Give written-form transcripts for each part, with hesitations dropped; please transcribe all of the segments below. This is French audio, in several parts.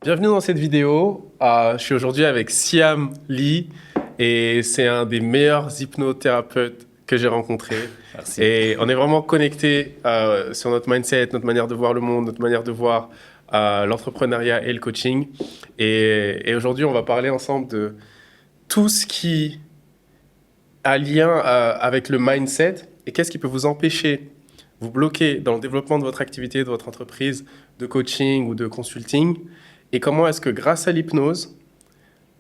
Bienvenue dans cette vidéo. Je suis aujourd'hui avec Siam Lee et c'est un des meilleurs hypnothérapeutes que j'ai rencontré. Merci. Et on est vraiment connectés sur notre mindset, notre manière de voir le monde, notre manière de voir l'entrepreneuriat et le coaching. Et aujourd'hui, on va parler ensemble de tout ce qui a lien avec le mindset et qu'est-ce qui peut vous empêcher, vous bloquer dans le développement de votre activité, de votre entreprise, de coaching ou de consulting. Et comment est-ce que grâce à l'hypnose,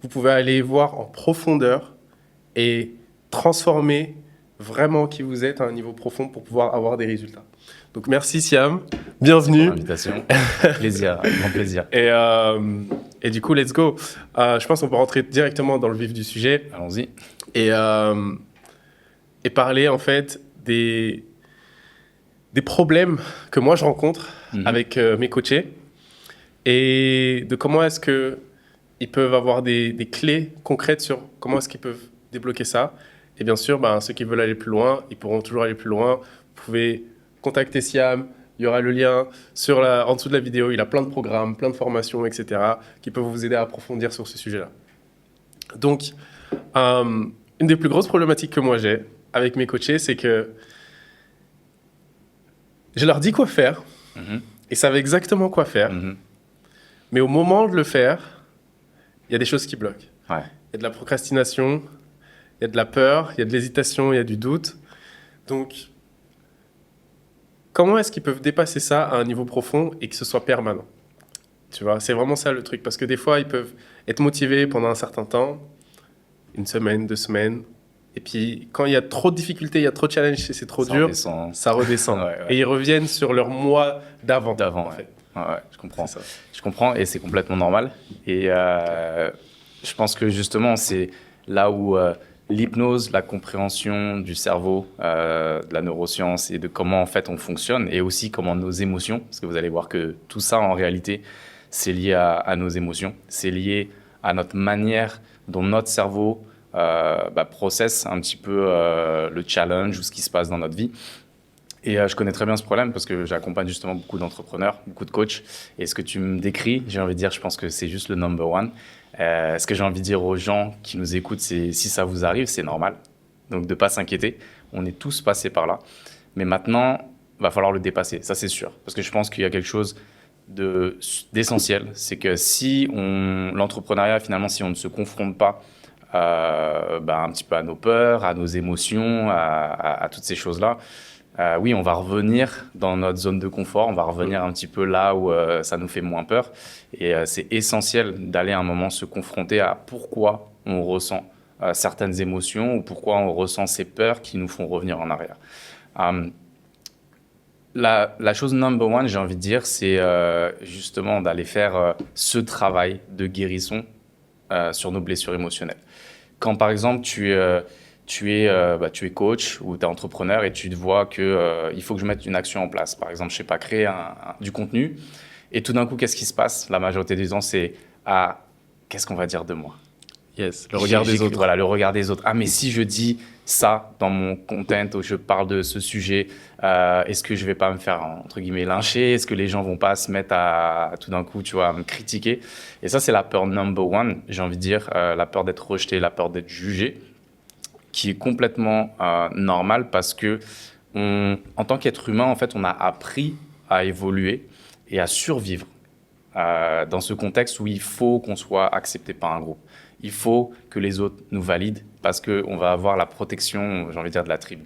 vous pouvez aller voir en profondeur et transformer vraiment qui vous êtes à un niveau profond pour pouvoir avoir des résultats. Donc merci Siam, bienvenue. Merci pour l'invitation. Plaisir, avec grand plaisir. Et du coup, let's go. Je pense qu'on peut rentrer directement dans le vif du sujet. Allons-y. Et parler en fait des problèmes que moi je rencontre avec mes coachés et de comment est-ce qu'ils peuvent avoir des clés concrètes sur comment est-ce qu'ils peuvent débloquer ça. Et bien sûr, ceux qui veulent aller plus loin, ils pourront toujours aller plus loin. Vous pouvez contacter Siam, il y aura le lien en dessous de la vidéo. Il a plein de programmes, plein de formations, etc. qui peuvent vous aider à approfondir sur ce sujet-là. Donc, une des plus grosses problématiques que moi j'ai avec mes coachés, c'est que je leur dis quoi faire, ils savent exactement quoi faire, mais au moment de le faire, il y a des choses qui bloquent. Ouais. Il y a de la procrastination, il y a de la peur, il y a de l'hésitation, il y a du doute. Donc, comment est-ce qu'ils peuvent dépasser ça à un niveau profond et que ce soit permanent? Tu vois, c'est vraiment ça le truc, parce que des fois, ils peuvent être motivés pendant un certain temps, une semaine, 2 semaines, et puis quand il y a trop de difficultés, il y a trop de challenges, c'est trop dur, ça redescend. Ouais. Et ils reviennent sur leur moi d'avant. En fait. Ouais, je comprends. Je comprends et c'est complètement normal. Et je pense que justement, c'est là où l'hypnose, la compréhension du cerveau, de la neuroscience et de comment en fait on fonctionne et aussi comment nos émotions, parce que vous allez voir que tout ça en réalité, c'est lié à nos émotions, c'est lié à notre manière dont notre cerveau processe un petit peu le challenge ou ce qui se passe dans notre vie. Et je connais très bien ce problème parce que j'accompagne justement beaucoup d'entrepreneurs, beaucoup de coachs. Et ce que tu me décris, j'ai envie de dire, je pense que c'est juste le number one. Ce que j'ai envie de dire aux gens qui nous écoutent, c'est si ça vous arrive, c'est normal. Donc de ne pas s'inquiéter. On est tous passés par là. Mais maintenant, il va falloir le dépasser. Ça, c'est sûr. Parce que je pense qu'il y a quelque chose d'essentiel. C'est que si l'entrepreneuriat, finalement, si on ne se confronte pas un petit peu à nos peurs, à nos émotions, à toutes ces choses-là, oui, on va revenir dans notre zone de confort, on va revenir un petit peu là où ça nous fait moins peur. Et c'est essentiel d'aller à un moment se confronter à pourquoi on ressent certaines émotions ou pourquoi on ressent ces peurs qui nous font revenir en arrière. La chose number one, j'ai envie de dire, c'est justement d'aller faire ce travail de guérison sur nos blessures émotionnelles. Quand par exemple tu es coach ou tu es entrepreneur et tu te vois qu'il faut que je mette une action en place. Par exemple, je sais pas, créer du contenu. Et tout d'un coup, qu'est-ce qui se passe? La majorité des temps, c'est qu'est-ce qu'on va dire de moi? Yes, le regard des autres. Voilà, le regard des autres. Ah, mais si je dis ça dans mon content où je parle de ce sujet, est-ce que je vais pas me faire, entre guillemets, lyncher? Est-ce que les gens vont pas se mettre à tout d'un coup, tu vois, à me critiquer? Et ça, c'est la peur number one, j'ai envie de dire, la peur d'être rejeté, la peur d'être jugé, qui est complètement normal parce que en tant qu'être humain, en fait, on a appris à évoluer et à survivre dans ce contexte où il faut qu'on soit accepté par un groupe. Il faut que les autres nous valident parce qu'on va avoir la protection, j'ai envie de dire, de la tribu.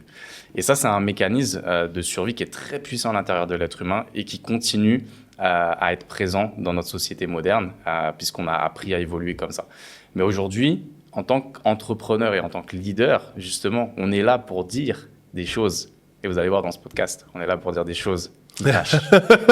Et ça, c'est un mécanisme de survie qui est très puissant à l'intérieur de l'être humain et qui continue à être présent dans notre société moderne puisqu'on a appris à évoluer comme ça. Mais aujourd'hui, en tant qu'entrepreneur et en tant que leader, justement, on est là pour dire des choses. Et vous allez voir dans ce podcast, on est là pour dire des choses qui cachent.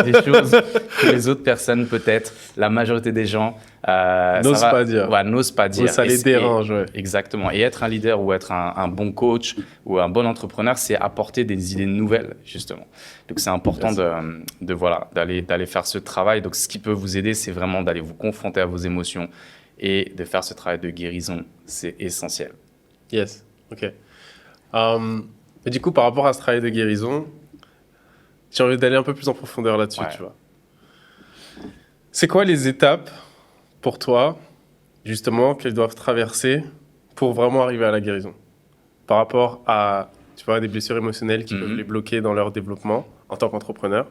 Des choses que les autres personnes, peut-être, la majorité des gens... n'osent pas dire. Ouais, n'osent pas dire. Ça les dérange, ouais. Exactement. Et être un leader ou être un bon coach ou un bon entrepreneur, c'est apporter des idées nouvelles, justement. Donc, c'est important d'aller faire ce travail. Donc, ce qui peut vous aider, c'est vraiment d'aller vous confronter à vos émotions et de faire ce travail de guérison. C'est essentiel. Yes, OK. Et du coup, par rapport à ce travail de guérison, j'ai envie d'aller un peu plus en profondeur là-dessus, tu vois. C'est quoi les étapes pour toi, justement, qu'elles doivent traverser pour vraiment arriver à la guérison? Par rapport à, tu vois, des blessures émotionnelles qui peuvent les bloquer dans leur développement en tant qu'entrepreneur.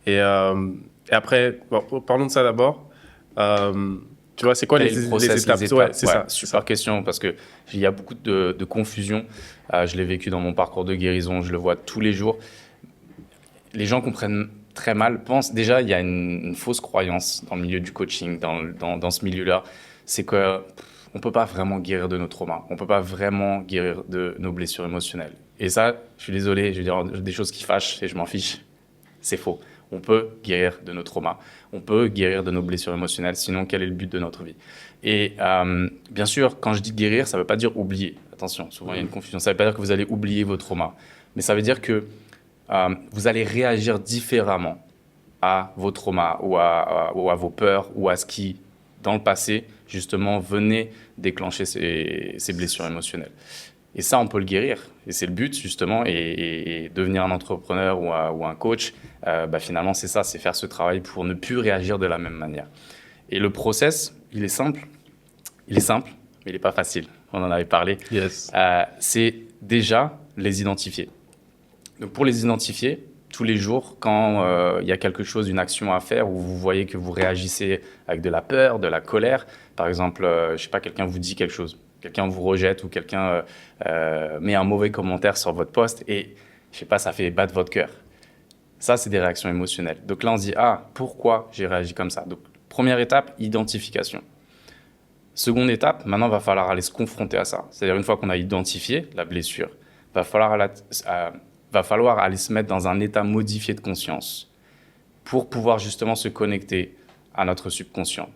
Et après, bon, parlons de ça d'abord. Tu vois, c'est quoi les étapes? Ouais, c'est ça. Super question, parce qu'il y a beaucoup de confusion. Je l'ai vécu dans mon parcours de guérison, je le vois tous les jours. Les gens comprennent très mal, pensent déjà, il y a une fausse croyance dans le milieu du coaching, dans ce milieu-là, c'est qu'on ne peut pas vraiment guérir de nos traumas, on ne peut pas vraiment guérir de nos blessures émotionnelles. Et ça, je suis désolé, je vais dire des choses qui fâchent et je m'en fiche, c'est faux. On peut guérir de nos traumas, on peut guérir de nos blessures émotionnelles, sinon quel est le but de notre vie? Et bien sûr, quand je dis guérir, ça ne veut pas dire oublier. Attention, souvent il y a une confusion, ça ne veut pas dire que vous allez oublier vos traumas, mais ça veut dire que vous allez réagir différemment à vos traumas ou à vos peurs ou à ce qui, dans le passé, justement, venait déclencher ces blessures émotionnelles. Et ça, on peut le guérir. Et c'est le but, justement. Et devenir un entrepreneur ou un coach, finalement, c'est ça, c'est faire ce travail pour ne plus réagir de la même manière. Et le process, il est simple. Il est simple, mais il n'est pas facile. On en avait parlé. Yes. C'est déjà les identifier. Donc, pour les identifier, tous les jours, quand il y a quelque chose, une action à faire, où vous voyez que vous réagissez avec de la peur, de la colère, par exemple, je ne sais pas, quelqu'un vous dit quelque chose, quelqu'un vous rejette ou quelqu'un met un mauvais commentaire sur votre post et, je ne sais pas, ça fait battre votre cœur. Ça, c'est des réactions émotionnelles. Donc là, on se dit, pourquoi j'ai réagi comme ça? Donc, première étape, identification. Seconde étape, maintenant, il va falloir aller se confronter à ça. C'est-à-dire, une fois qu'on a identifié la blessure, il va falloir aller se mettre dans un état modifié de conscience pour pouvoir justement se connecter à notre subconscient,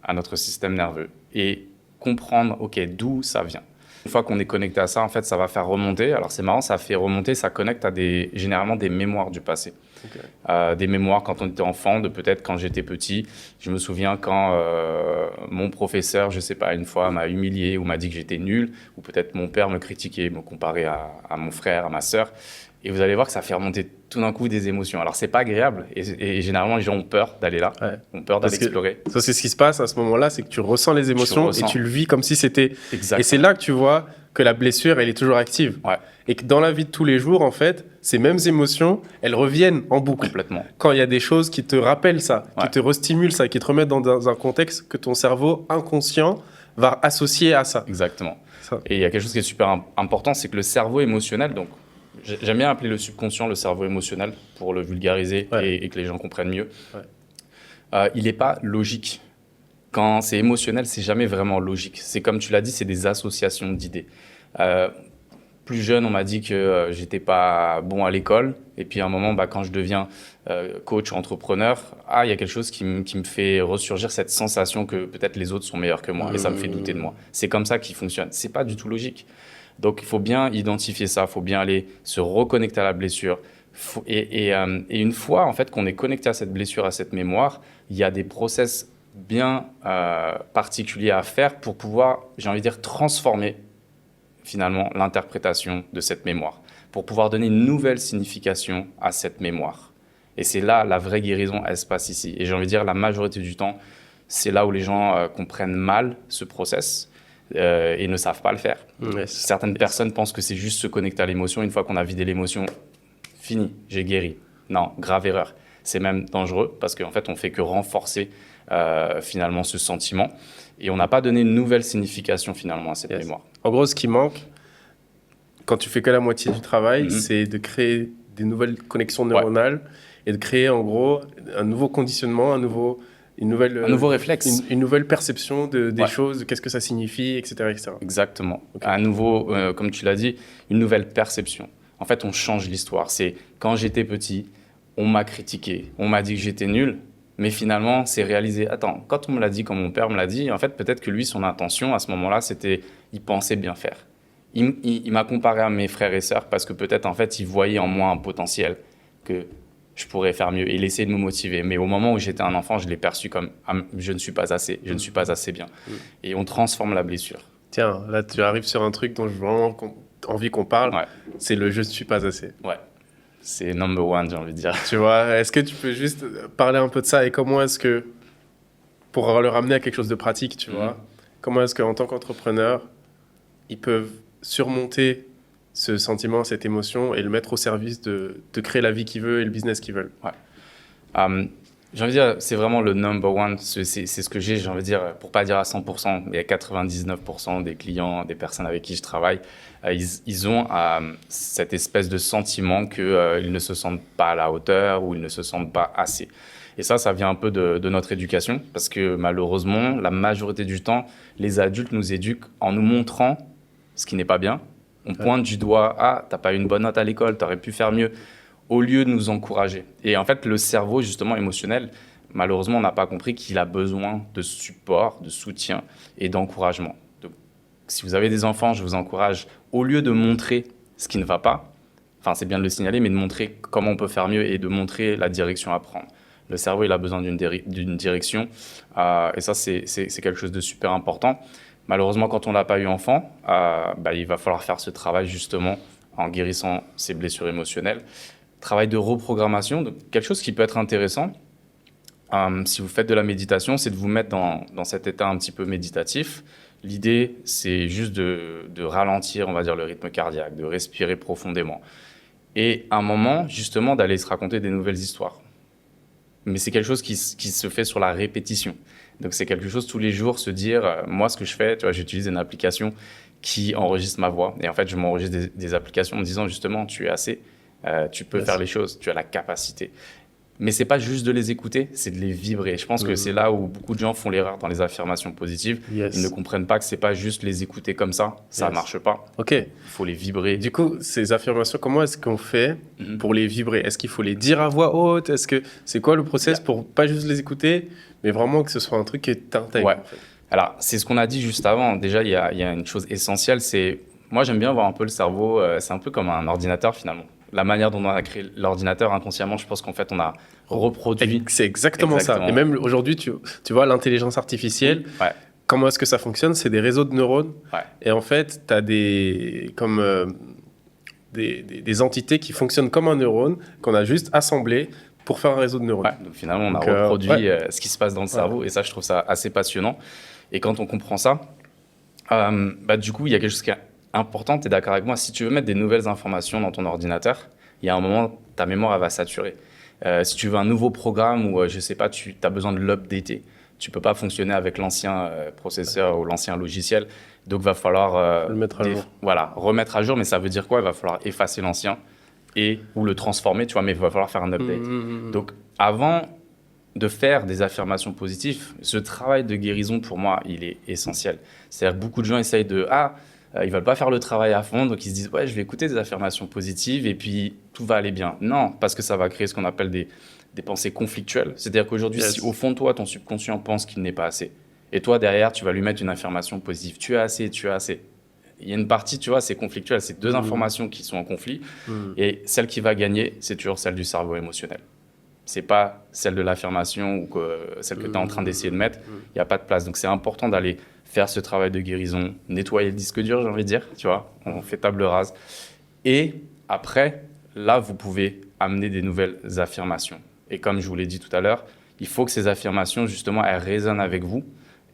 à notre système nerveux et comprendre, OK, d'où ça vient. Une fois qu'on est connecté à ça, en fait, ça va faire remonter. Alors, c'est marrant, ça fait remonter, ça connecte à généralement des mémoires du passé. Okay. Des mémoires quand on était enfant, de peut-être quand j'étais petit. Je me souviens quand mon professeur, je ne sais pas, une fois m'a humilié ou m'a dit que j'étais nul, ou peut-être mon père me critiquait, me comparait à mon frère, à ma sœur. Et vous allez voir que ça fait remonter tout d'un coup des émotions. Alors, c'est pas agréable. Et généralement, les gens ont peur d'aller là, ont peur d'aller explorer. Ça, c'est ce qui se passe à ce moment-là, c'est que tu ressens les émotions et tu le vis comme si c'était... Exactement. Et c'est là que tu vois que la blessure, elle est toujours active. Ouais. Et que dans la vie de tous les jours, en fait, ces mêmes émotions, elles reviennent en boucle. Complètement. Quand il y a des choses qui te rappellent ça, qui te restimulent ça, qui te remettent dans un contexte que ton cerveau inconscient va associer à ça. Exactement. Ça. Et il y a quelque chose qui est super important, c'est que le cerveau émotionnel, donc j'aime bien appeler le subconscient le cerveau émotionnel pour le vulgariser et que les gens comprennent mieux. Ouais. Il n'est pas logique. Quand c'est émotionnel, c'est jamais vraiment logique. C'est comme tu l'as dit, c'est des associations d'idées. Plus jeune, on m'a dit que j'étais pas bon à l'école. Et puis à un moment, quand je deviens coach ou entrepreneur, il y a quelque chose qui me fait ressurgir cette sensation que peut-être les autres sont meilleurs que moi. Et ça me fait douter de moi. C'est comme ça qu'il fonctionne. C'est pas du tout logique. Donc, il faut bien identifier ça, il faut bien aller se reconnecter à la blessure. Et une fois en fait, qu'on est connecté à cette blessure, à cette mémoire, il y a des process bien particuliers à faire pour pouvoir, j'ai envie de dire, transformer finalement l'interprétation de cette mémoire, pour pouvoir donner une nouvelle signification à cette mémoire. Et c'est là la vraie guérison, elle se passe ici. Et j'ai envie de dire, la majorité du temps, c'est là où les gens comprennent mal ce process. Et ne savent pas le faire. Certaines personnes pensent que c'est juste se connecter à l'émotion. Une fois qu'on a vidé l'émotion, fini, j'ai guéri. Non, grave erreur. C'est même dangereux parce qu'en fait, on fait que renforcer finalement ce sentiment et on n'a pas donné une nouvelle signification finalement à cette mémoire. En gros, ce qui manque, quand tu fais que la moitié du travail, c'est de créer des nouvelles connexions neuronales et de créer en gros un nouveau conditionnement, un nouveau réflexe. Une nouvelle perception des choses, de qu'est-ce que ça signifie, etc. etc. Exactement. Okay. Un nouveau, comme tu l'as dit, une nouvelle perception. En fait, on change l'histoire. C'est quand j'étais petit, on m'a critiqué, on m'a dit que j'étais nul, mais finalement, c'est réalisé. Attends, quand on me l'a dit, quand mon père me l'a dit, en fait, peut-être que lui, son intention à ce moment-là, c'était, il pensait bien faire. Il m'a comparé à mes frères et sœurs parce que peut-être, en fait, il voyait en moi un potentiel que je pourrais faire mieux. Et il essayait de me motiver. Mais au moment où j'étais un enfant, je l'ai perçu comme je ne suis pas assez, je ne suis pas assez bien. Et on transforme la blessure. Tiens, là, tu arrives sur un truc dont j'ai vraiment envie qu'on parle. Ouais. C'est le je ne suis pas assez. Ouais. C'est number one, j'ai envie de dire. Tu vois, est-ce que tu peux juste parler un peu de ça et comment est-ce que, pour le ramener à quelque chose de pratique, tu vois, comment est-ce qu'en tant qu'entrepreneur, ils peuvent surmonter ce sentiment, cette émotion et le mettre au service de créer la vie qu'ils veulent et le business qu'ils veulent. J'ai envie de dire, c'est vraiment le number one. C'est ce que j'ai envie de dire, pour pas dire à 100%, mais à 99% des clients, des personnes avec qui je travaille, ils ont cette espèce de sentiment qu'ils ne se sentent pas à la hauteur ou ils ne se sentent pas assez. Et ça vient un peu de notre éducation, parce que malheureusement, la majorité du temps, les adultes nous éduquent en nous montrant ce qui n'est pas bien. On pointe du doigt, « Ah, t'as pas eu une bonne note à l'école, t'aurais pu faire mieux », au lieu de nous encourager. Et en fait, le cerveau, justement, émotionnel, malheureusement, on n'a pas compris qu'il a besoin de support, de soutien et d'encouragement. Donc, si vous avez des enfants, je vous encourage, au lieu de montrer ce qui ne va pas, enfin, c'est bien de le signaler, mais de montrer comment on peut faire mieux et de montrer la direction à prendre. Le cerveau, il a besoin d'une direction. Et ça, c'est quelque chose de super important. Malheureusement, quand on n'a pas eu enfant, il va falloir faire ce travail, justement, en guérissant ses blessures émotionnelles. Travail de reprogrammation, donc quelque chose qui peut être intéressant, si vous faites de la méditation, c'est de vous mettre dans cet état un petit peu méditatif. L'idée, c'est juste de ralentir, on va dire, le rythme cardiaque, de respirer profondément. Et à un moment, justement, d'aller se raconter des nouvelles histoires. Mais c'est quelque chose qui se fait sur la répétition. Donc c'est quelque chose tous les jours, se dire, moi ce que je fais, tu vois, j'utilise une application qui enregistre ma voix. Et en fait, je m'enregistre des applications en me disant justement, tu es assez... tu peux faire les choses, tu as la capacité. Mais c'est pas juste de les écouter, c'est de les vibrer. Je pense que c'est là où beaucoup de gens font l'erreur dans les affirmations positives. Ils ne comprennent pas que c'est pas juste les écouter comme ça marche pas. Ok. Il faut les vibrer. Du coup, ces affirmations, comment est-ce qu'on fait pour les vibrer? Est-ce qu'il faut les dire à voix haute? C'est quoi le process pour pas juste les écouter, mais vraiment que ce soit un truc qui t'intègre? Ouais. En fait. Alors, c'est ce qu'on a dit juste avant. Déjà, il y a une chose essentielle, c'est... Moi, j'aime bien voir un peu le cerveau, c'est un peu comme un ordinateur finalement. La manière dont on a créé l'ordinateur inconsciemment, je pense qu'en fait, on a reproduit. C'est exactement ça. Et même aujourd'hui, tu vois, l'intelligence artificielle, comment est-ce que ça fonctionne? C'est des réseaux de neurones. Ouais. Et en fait, tu as des entités qui fonctionnent comme un neurone, qu'on a juste assemblé pour faire un réseau de neurones. Ouais, donc finalement, on a reproduit ce qui se passe dans le cerveau. Et ça, je trouve ça assez passionnant. Et quand on comprend ça, du coup, il y a quelque chose qui est important, tu es d'accord avec moi, si tu veux mettre des nouvelles informations dans ton ordinateur, il y a un moment, ta mémoire elle va saturer. Si tu veux un nouveau programme ou, je sais pas, tu as besoin de l'updater, tu peux pas fonctionner avec l'ancien processeur ou l'ancien logiciel, donc il va falloir le mettre à jour. Voilà, remettre à jour, mais ça veut dire quoi? Il va falloir effacer l'ancien ou le transformer, tu vois, mais il va falloir faire un update. Donc avant de faire des affirmations positives, ce travail de guérison, pour moi, il est essentiel. C'est-à-dire que beaucoup de gens essayent ils veulent pas faire le travail à fond, donc ils se disent « Ouais, je vais écouter des affirmations positives et puis tout va aller bien. » Non, parce que ça va créer ce qu'on appelle des pensées conflictuelles. C'est-à-dire qu'aujourd'hui, si au fond de toi, ton subconscient pense qu'il n'est pas assez, et toi, derrière, tu vas lui mettre une affirmation positive. Tu es assez, tu es assez. Il y a une partie, tu vois, c'est conflictuel. C'est deux informations qui sont en conflit. Et celle qui va gagner, c'est toujours celle du cerveau émotionnel. C'est pas celle de l'affirmation ou celle que tu es en train d'essayer de mettre. Il n'y a pas de place. Donc, c'est important d'aller faire ce travail de guérison, nettoyer le disque dur, j'ai envie de dire, tu vois, on fait table rase. Et après, là, vous pouvez amener des nouvelles affirmations. Et comme je vous l'ai dit tout à l'heure, il faut que ces affirmations, justement, elles résonnent avec vous.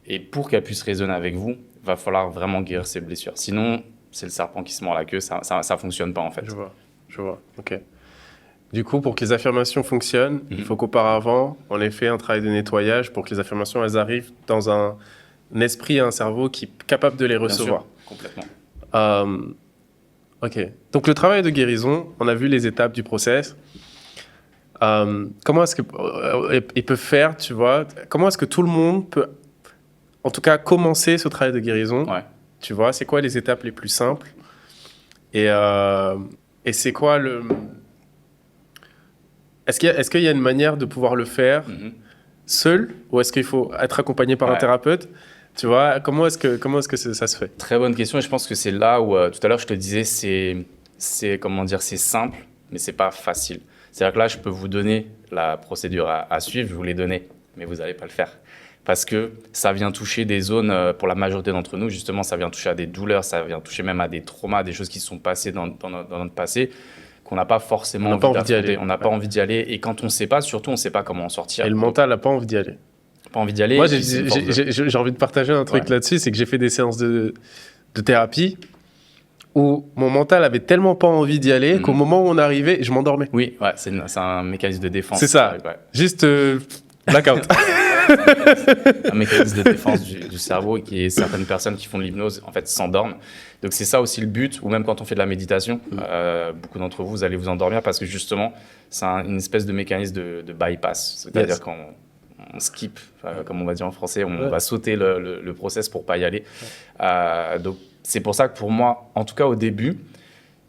Et pour qu'elles puissent résonner avec vous, il va falloir vraiment guérir ces blessures. Sinon, c'est le serpent qui se mord la queue, ça fonctionne pas, en fait. Je vois, ok. Du coup, pour que les affirmations fonctionnent, il faut qu'auparavant, on ait fait un travail de nettoyage pour que les affirmations, elles arrivent dans un esprit et un cerveau qui est capable de les recevoir. Bien sûr, complètement. Ok. Donc, le travail de guérison, on a vu les étapes du process. Comment est-ce qu'il peut faire, tu vois? Comment est-ce que tout le monde peut, en tout cas, commencer ce travail de guérison? Tu vois, c'est quoi les étapes les plus simples? Et c'est quoi le... Est-ce qu'il y a une manière de pouvoir le faire seul, ou est-ce qu'il faut être accompagné par un thérapeute? Tu vois, comment est-ce que ça se fait? Très bonne question, et je pense que c'est là où, tout à l'heure, je te disais, c'est simple, mais c'est pas facile. C'est-à-dire que là, je peux vous donner la procédure à suivre, je vous l'ai donnée, mais vous n'allez pas le faire. Parce que ça vient toucher des zones, pour la majorité d'entre nous, justement, ça vient toucher à des douleurs, ça vient toucher même à des traumas, des choses qui se sont passées dans notre passé, qu'on n'a pas forcément envie d'affronter. On n'a pas envie d'y aller, et quand on ne sait pas, surtout, on ne sait pas comment en sortir. Et le mental n'a pas envie d'y aller. pas envie d'y aller. Moi, j'ai envie de partager un truc là-dessus, c'est que j'ai fait des séances de thérapie où mon mental avait tellement pas envie d'y aller qu'au moment où on arrivait, je m'endormais. Oui, ouais, c'est un mécanisme de défense. C'est ça, juste blackout. Un mécanisme de défense du cerveau, et qui est certaines personnes qui font de l'hypnose en fait s'endorment. Donc c'est ça aussi le but, ou même quand on fait de la méditation, beaucoup d'entre vous, vous allez vous endormir parce que justement c'est une espèce de mécanisme de bypass, c'est-à-dire qu'on skip, comme on va dire en français, on va sauter le process pour pas y aller. Donc c'est pour ça que pour moi, en tout cas au début,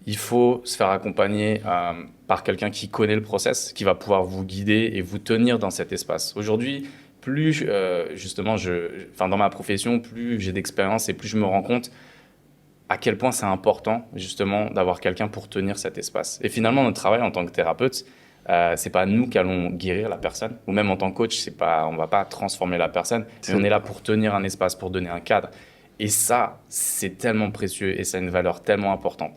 il faut se faire accompagner par quelqu'un qui connaît le process, qui va pouvoir vous guider et vous tenir dans cet espace. Aujourd'hui, plus justement, dans ma profession, plus j'ai d'expérience et plus je me rends compte à quel point c'est important justement d'avoir quelqu'un pour tenir cet espace. Et finalement, notre travail en tant que thérapeute, c'est pas nous qui allons guérir la personne, ou même en tant que coach, on va pas transformer la personne. On est là pour tenir un espace, pour donner un cadre. Et ça, c'est tellement précieux et ça a une valeur tellement importante.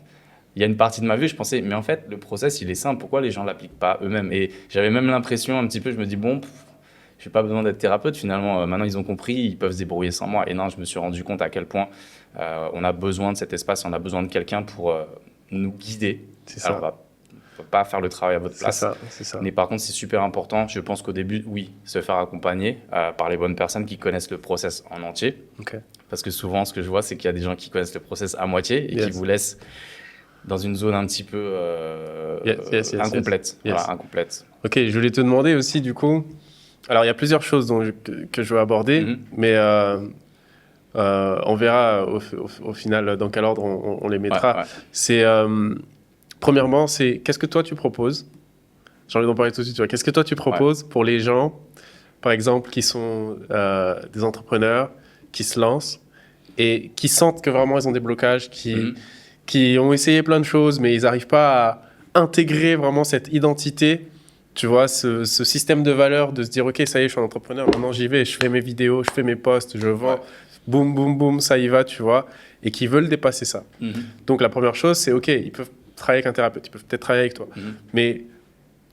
Il y a une partie de ma vie, je pensais, mais en fait, le process, il est simple. Pourquoi les gens ne l'appliquent pas eux-mêmes? Et j'avais même l'impression un petit peu, je me dis, bon, je n'ai pas besoin d'être thérapeute. Finalement, maintenant, ils ont compris, ils peuvent se débrouiller sans moi. Et non, je me suis rendu compte à quel point on a besoin de cet espace, on a besoin de quelqu'un pour nous guider. C'est ça. Alors, on ne va pas faire le travail à votre place. C'est ça. Mais par contre, c'est super important. Je pense qu'au début, oui, se faire accompagner par les bonnes personnes qui connaissent le process en entier. Okay. Parce que souvent, ce que je vois, c'est qu'il y a des gens qui connaissent le process à moitié et qui vous laissent dans une zone un petit peu incomplète. Voilà, incomplète. Ok, je voulais te demander aussi, du coup, alors il y a plusieurs choses que je veux aborder, mais on verra au final dans quel ordre on les mettra. C'est, premièrement, c'est qu'est-ce que toi tu proposes? J'ai envie d'en parler tout de suite. Qu'est-ce que toi tu proposes pour les gens, par exemple, qui sont des entrepreneurs, qui se lancent et qui sentent que vraiment ils ont des blocages, qui ont essayé plein de choses, mais ils n'arrivent pas à intégrer vraiment cette identité, tu vois, ce système de valeurs, de se dire, OK, ça y est, je suis un entrepreneur, maintenant j'y vais, je fais mes vidéos, je fais mes posts, je vends, boum, boum, boum, ça y va, tu vois, et qui veulent dépasser ça. Donc la première chose, c'est, OK, ils peuvent travailler avec un thérapeute, ils peuvent peut-être travailler avec toi, mais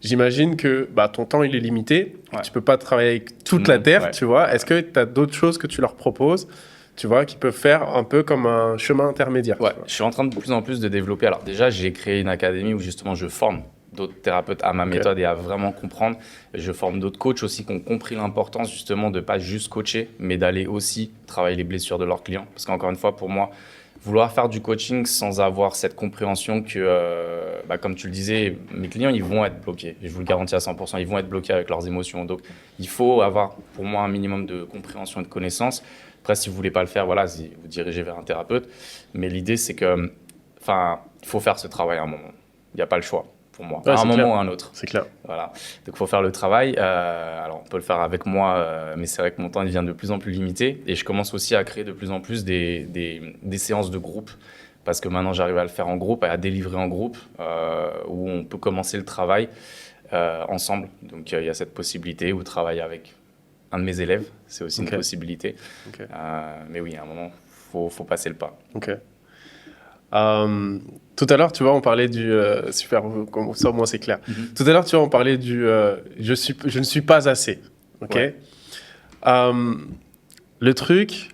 j'imagine que ton temps, il est limité, tu ne peux pas travailler avec toute la Terre, tu vois. Est-ce que tu as d'autres choses que tu leur proposes, tu vois, qui peuvent faire un peu comme un chemin intermédiaire? Je suis en train de plus en plus de développer. Alors déjà, j'ai créé une académie où justement je forme d'autres thérapeutes à ma méthode et à vraiment comprendre. Je forme d'autres coachs aussi qui ont compris l'importance justement de ne pas juste coacher, mais d'aller aussi travailler les blessures de leurs clients. Parce qu'encore une fois, pour moi, vouloir faire du coaching sans avoir cette compréhension que, comme tu le disais, mes clients, ils vont être bloqués. Je vous le garantis à 100%, ils vont être bloqués avec leurs émotions. Donc, il faut avoir, pour moi, un minimum de compréhension et de connaissances. Après, si vous ne voulez pas le faire, voilà, vous dirigez vers un thérapeute. Mais l'idée, c'est que, il faut faire ce travail à un moment. Il n'y a pas le choix, pour moi, à un moment ou à un autre. C'est clair. Voilà. Donc, il faut faire le travail. Alors, on peut le faire avec moi, mais c'est vrai que mon temps il devient de plus en plus limité. Et je commence aussi à créer de plus en plus des séances de groupe. Parce que maintenant, j'arrive à le faire en groupe, à délivrer en groupe, où on peut commencer le travail ensemble. Donc, il y a cette possibilité où travailler avec un de mes élèves, c'est aussi une possibilité. Mais oui, à un moment, faut passer le pas. Tout à l'heure, tu vois, on parlait du super, comme ça au moins c'est clair. Tout à l'heure, tu vois, on parlait du je ne suis pas assez. Le truc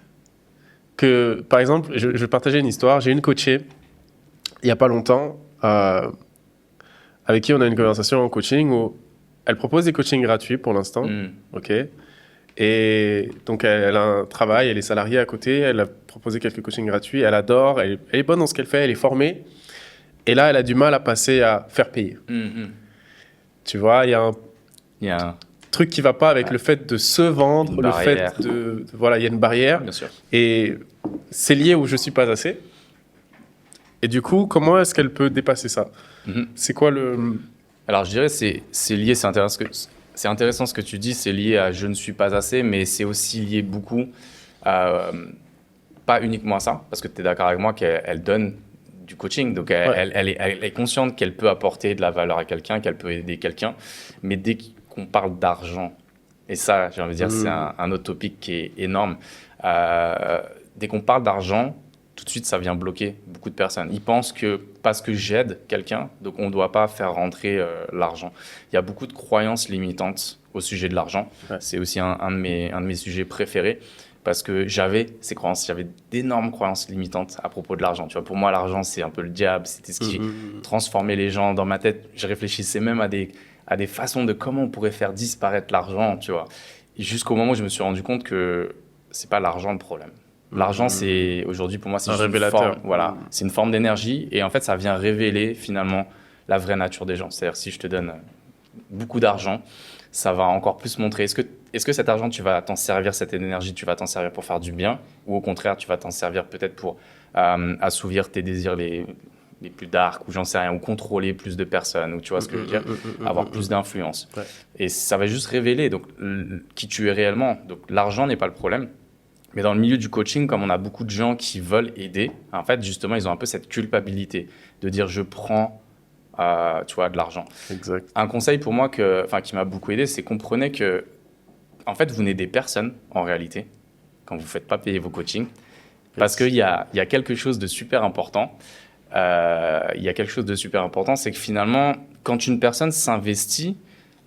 que, par exemple, je vais partager une histoire. J'ai une coachée il y a pas longtemps avec qui on a une conversation en coaching où elle propose des coachings gratuits pour l'instant. Et donc, elle a un travail, elle est salariée à côté, elle a proposé quelques coachings gratuits, elle adore, elle est bonne dans ce qu'elle fait, elle est formée. Et là, elle a du mal à passer à faire payer. Tu vois, il y a un truc qui ne va pas avec le fait de se vendre, le fait de... Voilà, il y a une barrière. Bien sûr. Et c'est lié où je ne suis pas assez. Et du coup, comment est-ce qu'elle peut dépasser ça? C'est quoi le... Alors, je dirais c'est lié, c'est intéressant ce que tu dis, c'est lié à je ne suis pas assez, mais c'est aussi lié beaucoup, pas uniquement à ça, parce que tu es d'accord avec moi qu'elle donne du coaching, donc elle est consciente qu'elle peut apporter de la valeur à quelqu'un, qu'elle peut aider quelqu'un, mais dès qu'on parle d'argent, et ça, j'ai envie de dire, c'est un autre topic qui est énorme, dès qu'on parle d'argent, tout de suite, ça vient bloquer beaucoup de personnes. Ils pensent que parce que j'aide quelqu'un, donc on ne doit pas faire rentrer l'argent. Il y a beaucoup de croyances limitantes au sujet de l'argent. Ouais. C'est aussi un de mes sujets préférés parce que j'avais d'énormes croyances limitantes à propos de l'argent. Tu vois, pour moi, l'argent, c'est un peu le diable. C'était ce qui transformait les gens. Dans ma tête, je réfléchissais même à des façons de comment on pourrait faire disparaître l'argent, tu vois. Et jusqu'au moment où je me suis rendu compte que c'est pas l'argent le problème. L'argent, c'est aujourd'hui pour moi, c'est juste une forme, voilà, c'est une forme d'énergie et en fait, ça vient révéler finalement la vraie nature des gens. C'est-à-dire si je te donne beaucoup d'argent, ça va encore plus montrer est-ce que cet argent, tu vas t'en servir, cette énergie, tu vas t'en servir pour faire du bien ou au contraire, tu vas t'en servir peut-être pour assouvir tes désirs les plus dark ou j'en sais rien, ou contrôler plus de personnes, ou tu vois ce que je veux dire, avoir plus d'influence. Ouais. Et ça va juste révéler donc, qui tu es réellement. Donc l'argent n'est pas le problème. Mais dans le milieu du coaching, comme on a beaucoup de gens qui veulent aider, en fait, justement, ils ont un peu cette culpabilité de dire je prends tu vois, de l'argent. Exact. Un conseil pour moi qui m'a beaucoup aidé, c'est comprenez que en fait, vous n'aidez personne en réalité quand vous ne faites pas payer vos coachings. Parce qu'il y a quelque chose de super important. C'est que finalement, quand une personne s'investit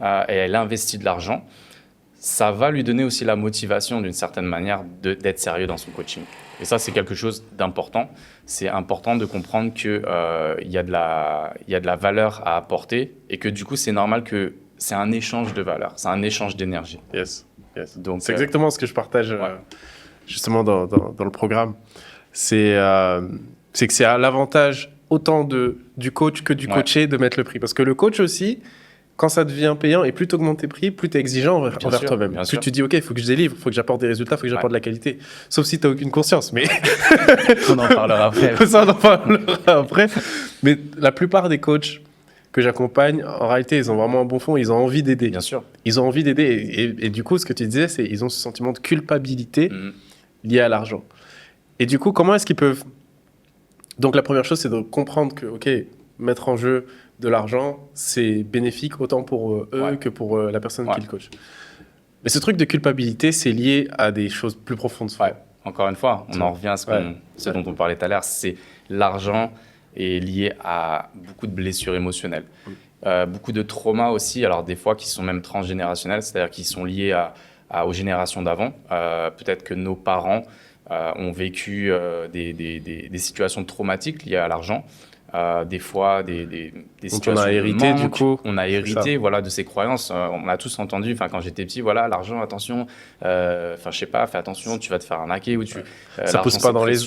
et elle investit de l'argent, ça va lui donner aussi la motivation d'une certaine manière d'être sérieux dans son coaching. Et ça, c'est quelque chose d'important. C'est important de comprendre qu'il y a de la valeur à apporter et que du coup, c'est normal que c'est un échange de valeur, c'est un échange d'énergie. Yes. Donc, c'est exactement ce que je partage justement dans le programme. C'est que c'est à l'avantage autant du coach que du coaché de mettre le prix. Parce que le coach aussi, quand ça devient payant et plus tu augmentes tes prix, plus tu es exigeant envers toi-même. Plus tu dis, OK, il faut que je délivre, il faut que j'apporte des résultats, il faut que j'apporte de la qualité. Sauf si tu n'as aucune conscience. Mais on en parlera après. Ça, on en parlera après. Mais la plupart des coachs que j'accompagne, en réalité, ils ont vraiment un bon fond, ils ont envie d'aider. Bien sûr. Ils ont envie d'aider. Et du coup, ce que tu disais, c'est qu'ils ont ce sentiment de culpabilité lié à l'argent. Et du coup, comment est-ce qu'ils peuvent... Donc, la première chose, c'est de comprendre que, OK, mettre en jeu de l'argent, c'est bénéfique autant pour eux que pour la personne qui le coach. Mais ce truc de culpabilité, c'est lié à des choses plus profondes. Encore une fois, on en revient à ce dont on parlait tout à l'heure, c'est l'argent est lié à beaucoup de blessures émotionnelles. Beaucoup de traumas aussi, alors des fois qui sont même transgénérationnels, c'est-à-dire qui sont liés aux générations d'avant. Peut-être que nos parents ont vécu des situations traumatiques liées à l'argent. Des fois, des situations on a hérité, du coup. On a hérité de ces croyances. On a tous entendu, quand j'étais petit, voilà, l'argent, attention, je sais pas, fais attention, tu vas te faire arnaquer. Ou ça pousse pas dans les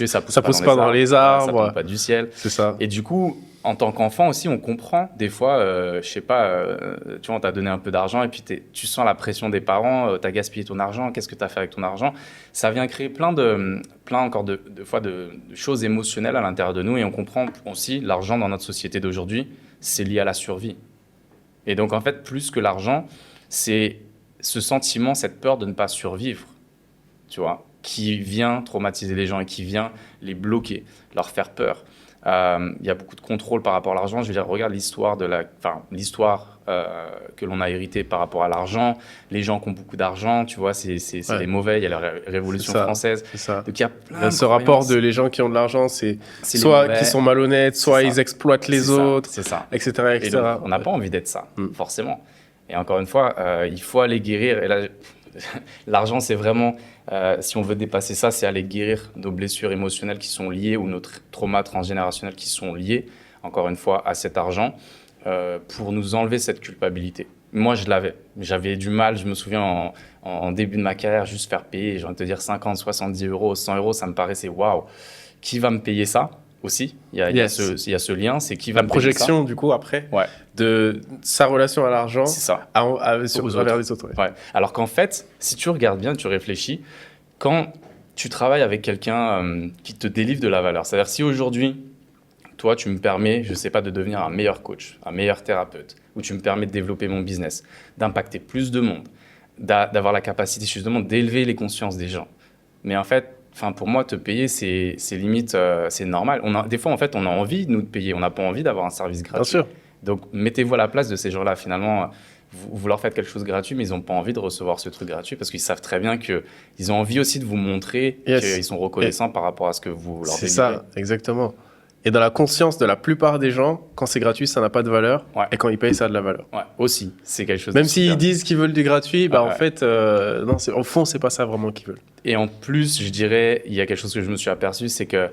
arbres. Ça tombe pas du ciel. C'est ça. Et du coup, en tant qu'enfant aussi, on comprend des fois, tu vois, on t'a donné un peu d'argent et puis tu sens la pression des parents, tu as gaspillé ton argent, qu'est-ce que tu as fait avec ton argent? Ça vient créer plein encore de fois de choses émotionnelles à l'intérieur de nous et on comprend aussi l'argent dans notre société d'aujourd'hui, c'est lié à la survie. Et donc en fait, plus que l'argent, c'est ce sentiment, cette peur de ne pas survivre, tu vois, qui vient traumatiser les gens et qui vient les bloquer, leur faire peur. Il y a beaucoup de contrôle par rapport à l'argent. Je veux dire, regarde l'histoire que l'on a héritée par rapport à l'argent. Les gens qui ont beaucoup d'argent, tu vois, c'est les mauvais. Il y a la Révolution française. C'est ça. Donc il y a plein de ce rapport de les gens qui ont de l'argent, c'est soit qui sont malhonnêtes, soit ils exploitent les autres, etc. Et donc, on n'a pas envie d'être ça, forcément. Et encore une fois, il faut aller guérir. Et là, l'argent, c'est vraiment, si on veut dépasser ça, c'est aller guérir nos blessures émotionnelles qui sont liées ou nos traumas transgénérationnels qui sont liés, encore une fois, à cet argent, pour nous enlever cette culpabilité. Moi, j'avais du mal, je me souviens, en début de ma carrière, juste faire payer, j'ai envie de te dire 50, 70 euros, 100 euros, ça me paraissait waouh. Qui va me payer ça aussi? Il y a ce lien, c'est qui va me payer ça. La projection, du coup, après, de sa relation à l'argent vers les autres. Ouais. Alors qu'en fait, si tu regardes bien, tu réfléchis, quand tu travailles avec quelqu'un qui te délivre de la valeur, c'est-à-dire si aujourd'hui, toi, tu me permets, je ne sais pas, de devenir un meilleur coach, un meilleur thérapeute, ou tu me permets de développer mon business, d'impacter plus de monde, d'avoir la capacité justement d'élever les consciences des gens. Mais en fait, pour moi, te payer, c'est limite, c'est normal. Des fois, en fait, on a envie, nous, de payer. On n'a pas envie d'avoir un service gratuit. Bien sûr. Donc, mettez-vous à la place de ces gens-là. Finalement, vous leur faites quelque chose de gratuit, mais ils n'ont pas envie de recevoir ce truc gratuit parce qu'ils savent très bien qu'ils ont envie aussi de vous montrer qu'ils sont reconnaissants par rapport à ce que vous leur délivrez. C'est ça, exactement. Et dans la conscience de la plupart des gens, quand c'est gratuit, ça n'a pas de valeur. Et quand ils payent, ça a de la valeur. Ouais, aussi, c'est quelque chose. Même s'ils disent qu'ils veulent du gratuit, bah ouais. En fait, non, au fond, c'est pas ça vraiment qu'ils veulent. Et en plus, je dirais, il y a quelque chose que je me suis aperçu, c'est que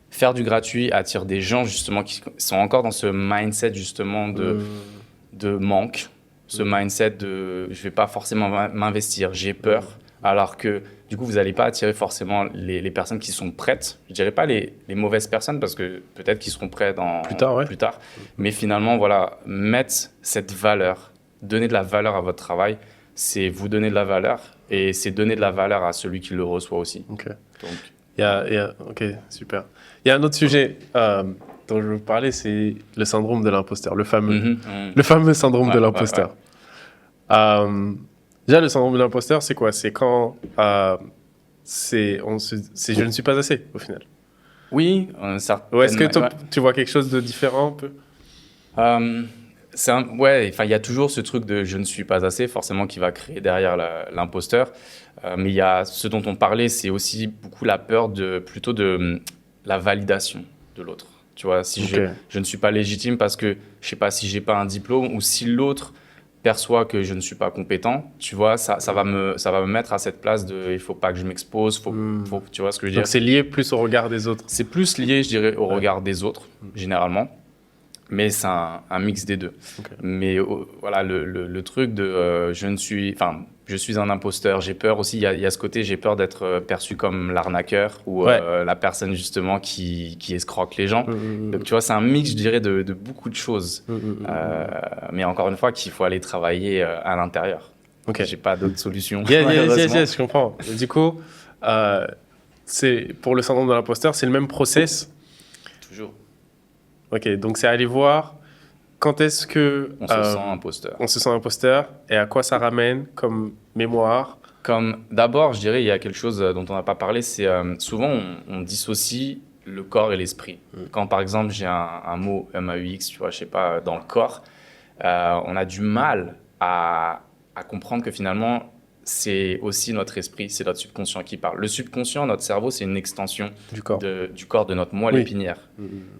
faire du gratuit attire des gens justement qui sont encore dans ce mindset justement de manque, ce mindset de je vais pas forcément m'investir, j'ai peur. Alors que du coup, vous n'allez pas attirer forcément les personnes qui sont prêtes. Je dirais pas les mauvaises personnes parce que peut-être qu'ils seront prêts plus tard. Mais finalement, voilà, mettre cette valeur, donner de la valeur à votre travail, c'est vous donner de la valeur et c'est donner de la valeur à celui qui le reçoit aussi. Ok. Donc, ok, super. Il y a un autre sujet dont je veux vous parler, c'est le syndrome de l'imposteur, le fameux syndrome de l'imposteur. Déjà, le syndrome de l'imposteur, c'est quoi? C'est quand je ne suis pas assez, au final. Oui, Ou est-ce que tu vois quelque chose de différent un peu? Il y a toujours ce truc de je ne suis pas assez, forcément, qui va créer derrière l'imposteur. Mais il y a ce dont on parlait, c'est aussi beaucoup la peur plutôt de la validation de l'autre. Tu vois, si je ne suis pas légitime parce que je sais pas si j'ai pas un diplôme ou si l'autre perçoit que je ne suis pas compétent, tu vois, ça va me mettre à cette place de il faut pas que je m'expose, tu vois ce que je veux dire. Donc c'est lié plus au regard des autres. C'est plus lié, je dirais, au regard des autres, généralement. Mais c'est un mix des deux. Okay. Mais voilà, le truc de je suis un imposteur, j'ai peur aussi, il y a ce côté, j'ai peur d'être perçu comme l'arnaqueur ou la personne justement qui escroque les gens. Donc tu vois, c'est un mix, je dirais, de beaucoup de choses. Mais encore une fois, qu'il faut aller travailler à l'intérieur. Okay. J'ai pas d'autre solution. Yes, je comprends. Du coup, pour le syndrome de l'imposteur, c'est le même process. Toujours. Ok, donc c'est aller voir quand est-ce que... On se sent imposteur. On se sent imposteur et à quoi ça ramène comme mémoire. D'abord, je dirais, il y a quelque chose dont on n'a pas parlé, c'est souvent on dissocie le corps et l'esprit. Quand par exemple j'ai un mot MAUX, tu vois, je sais pas, dans le corps, on a du mal à comprendre que finalement c'est aussi notre esprit, c'est notre subconscient qui parle. Le subconscient, notre cerveau, c'est une extension du corps de notre moelle épinière.